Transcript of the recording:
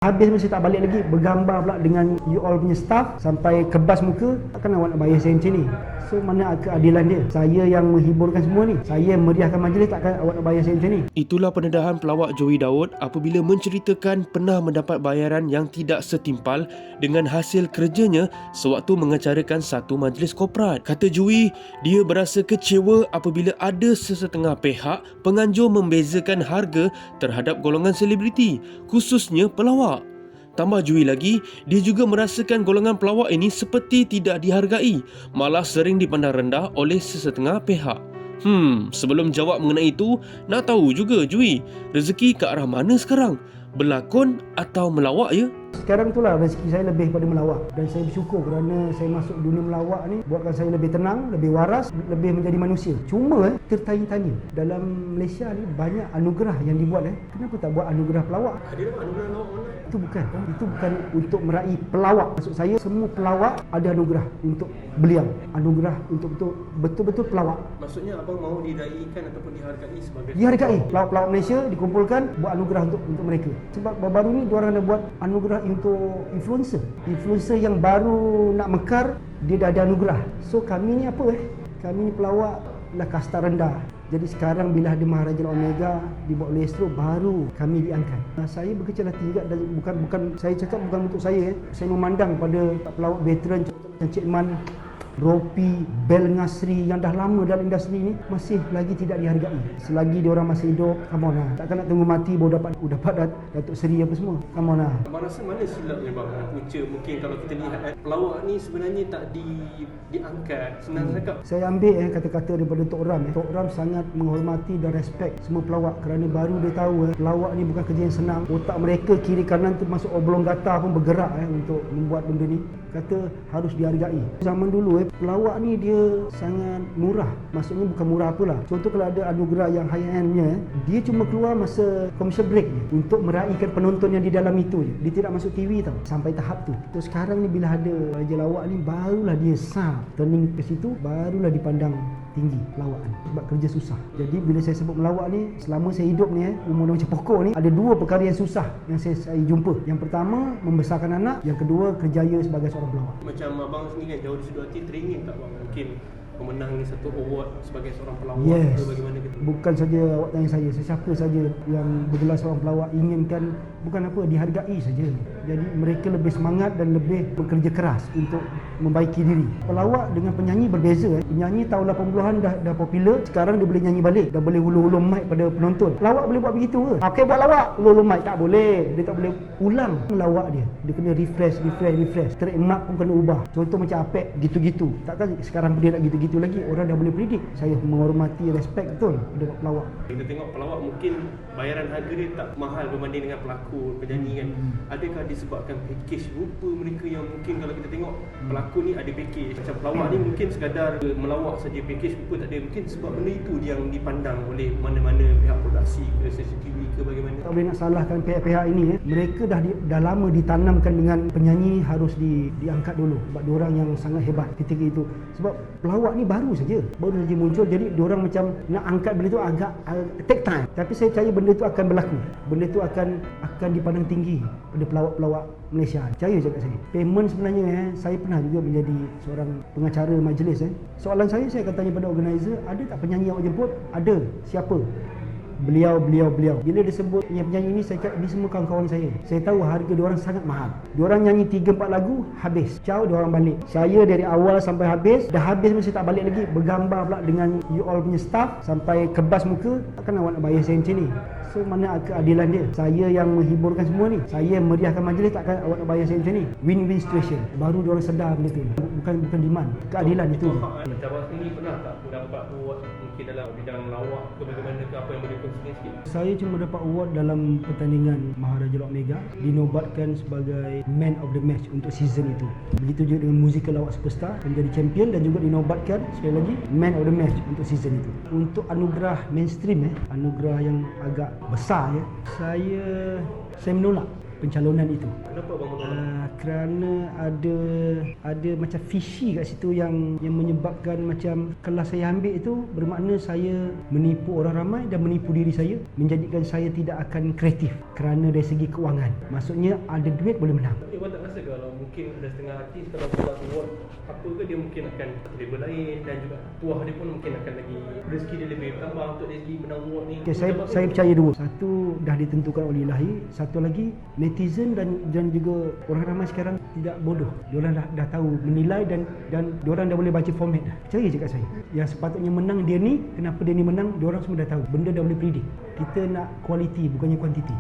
Habis mesti tak balik lagi, bergambar pula dengan you all punya staff sampai kebas muka, takkan awak nak bayar saya macam ni. So mana keadilan dia? Saya yang menghiburkan semua ni, saya yang meriahkan majlis, takkan awak nak bayar saya macam ni. Itulah pendedahan pelawak Joey Daud apabila menceritakan pernah mendapat bayaran yang tidak setimpal dengan hasil kerjanya sewaktu mengacarakan satu majlis korporat. Kata Joey, dia berasa kecewa apabila ada sesetengah pihak penganjur membezakan harga terhadap golongan selebriti, khususnya pelawak. Tambah Joey lagi, dia juga merasakan golongan pelawak ini seperti tidak dihargai, malah sering dipandang rendah oleh sesetengah pihak. Sebelum jawab mengenai itu, nak tahu juga Joey, rezeki ke arah mana sekarang? Berlakon atau melawak ya? Sekarang itulah rezeki saya lebih pada melawak, dan saya bersyukur kerana saya masuk dunia melawak ni buatkan saya lebih tenang, lebih waras, lebih menjadi manusia. Cuma tertanya-tanya, dalam Malaysia ni banyak anugerah yang dibuat kenapa tak buat anugerah pelawak? Ada anugerah lawak mana? Itu bukan untuk meraih pelawak. Maksud saya semua pelawak ada anugerah untuk beliau, anugerah untuk betul-betul pelawak. Maksudnya abang mau diraikan ataupun dihargai sebagai Dihargai. Pelawak-pelawak Malaysia dikumpulkan, buat anugerah untuk mereka. Sebab baru-baru ni diorang dah buat anugerah untuk influencer yang baru nak mekar, dia dah ada anugerah. So kami ni apa kami ni pelawak lah kasta rendah. Jadi sekarang bila ada Maharaja Omega dibuat oleh Astro, baru kami diangkat. Saya berkecil hati juga, dan bukan saya cakap bukan untuk saya. Saya memandang pada pelawak veteran contohnya Cik Man, Ropi, Bel Ngasri yang dah lama dalam industri ni masih lagi tidak dihargai. Selagi dia orang masih hidup, come on lah. Takkan nak tunggu mati baru dapat Datuk Seri apa semua. Come on lah. Abang rasa mana silapnya bang? Punca mungkin kalau kita lihat pelawak ni sebenarnya tak diangkat. Senang cakap. Saya ambil kata-kata daripada Tok Ram. Tok Ram sangat menghormati dan respect semua pelawak kerana baru dia tahu pelawak ni bukan kerja yang senang. Otak mereka kiri kanan tu masuk oblong gatal pun bergerak untuk membuat benda ni. Kata harus dihargai. Zaman dulu pelawak ni dia sangat murah. Maksudnya bukan murah apalah. Contoh kalau ada anugerah yang high endnya, dia cuma keluar masa commercial break je untuk meraihkan penonton yang di dalam itu je. Dia tidak masuk TV tau sampai tahap tu. So sekarang ni bila ada Raja Lawak ni, barulah dia turning ke situ, barulah dipandang tinggi pelawak ni. Sebab kerja susah. Jadi bila saya sebut melawak ni, selama saya hidup ni umur macam pokok ni, ada dua perkara yang susah yang saya jumpa. Yang pertama membesarkan anak, yang kedua kerjaya sebagai seorang pelawak. Macam abang sendiri kan jauh di sudut hati, teringin tak bang mungkin memenangi satu award sebagai seorang pelawak? Yes. Atau bagaimana gitu? Bukan saja awak tanya saya, sesiapa saja yang bergelar seorang pelawak inginkan bukan apa, dihargai saja. Jadi mereka lebih semangat dan lebih bekerja keras untuk membaiki diri. Pelawak dengan penyanyi berbeza. Penyanyi tahun 80-an dah popular, sekarang dia boleh nyanyi balik, dah boleh ulur-ulur mic pada penonton. Pelawak boleh buat begitu ke? Okey, buat lawak, ulur-ulur mic tak boleh. Dia tak boleh ulang melawak dia. Dia kena refresh. Trademark pun kena ubah. Contoh macam Apek gitu-gitu. Takkan sekarang dia nak gitu-gitu lagi, orang dah boleh predict. Saya menghormati, respect betul pada pelawak. Kita tengok pelawak mungkin bayaran harga dia tak mahal berbanding dengan pelakon, penyanyi kan. Adakah disebabkan package rupa mereka yang mungkin kalau kita tengok pelakon ni ada package, macam pelawak ni mungkin sekadar melawak saja, package rupa tak ada. Mungkin sebab benda itu yang dipandang oleh mana-mana pihak produksi ke CCTV ke bagaimana. Tak boleh nak salahkan pihak-pihak ini. Mereka dah lama ditanamkan dengan penyanyi harus diangkat dulu sebab diorang yang sangat hebat ketika itu. Sebab pelawak ni baru saja muncul, jadi diorang macam nak angkat benda tu agak take time. Tapi saya percaya benda tu akan berlaku. Benda tu akan dipandang tinggi pada pelawak-pelawak Malaysia. Percaya je kat saya. Payment sebenarnya saya pernah juga menjadi seorang pengacara majlis. Soalan saya akan tanya pada organizer, ada tak penyanyi yang awak jemput? Ada. Siapa? Beliau. Bila disebut penyanyi ini, saya kata ini semua kawan-kawan saya. Saya tahu harga diorang sangat mahal. Diorang nyanyi 3-4 lagu, habis. Ciao, diorang balik. Saya dari awal sampai habis, dah habis mesti tak balik lagi. Bergambar pula dengan you all punya staff sampai kebas muka, takkan awak nak bayar saya macam ni. So mana keadilan dia? Saya yang menghiburkan semua ni, saya yang meriahkan majlis, takkan awak nak bayar saya macam ni. Win-win situation. Baru diorang sedar benda tu. Bukan demand. Keadilan itu je. Macam abang sendiri pernah tak mendapat award mungkin dalam bidang lawak ke bagaimana ke, apa yang boleh kongsikan sikit? Saya cuma dapat award dalam pertandingan Maharaja Omega, dinobatkan sebagai Man of the Match untuk season itu. Begitu juga dengan musical lawak superstar, menjadi champion dan juga dinobatkan sekali lagi Man of the Match untuk season itu. Untuk anugerah mainstream anugerah yang agak besar saya menolak pencalonan itu. Kenapa abang menolak? kerana ada macam fishy kat situ yang menyebabkan macam kalau saya ambil itu bermakna saya menipu orang ramai dan menipu diri saya, menjadikan saya tidak akan kreatif kerana dari segi kewangan. Maksudnya ada duit boleh menang. Awak tak rasa kalau mungkin ada setengah artis kalau dapat award apa ke dia mungkin akan label lain dan juga tuah dia pun mungkin akan lagi rezeki dia lebih bertambah untuk dari segi menang award ni. Okay, saya percaya dua. Satu dah ditentukan oleh ilahi, satu lagi netizen dan juga orang ramai sekarang tidak bodoh. Diorang dah tahu menilai dan diorang dah boleh baca format dah. Percaya je kat saya. Yang sepatutnya menang dia ni, kenapa dia ni menang, diorang semua dah tahu. Benda dah boleh predict. Kita nak kualiti bukannya kuantiti.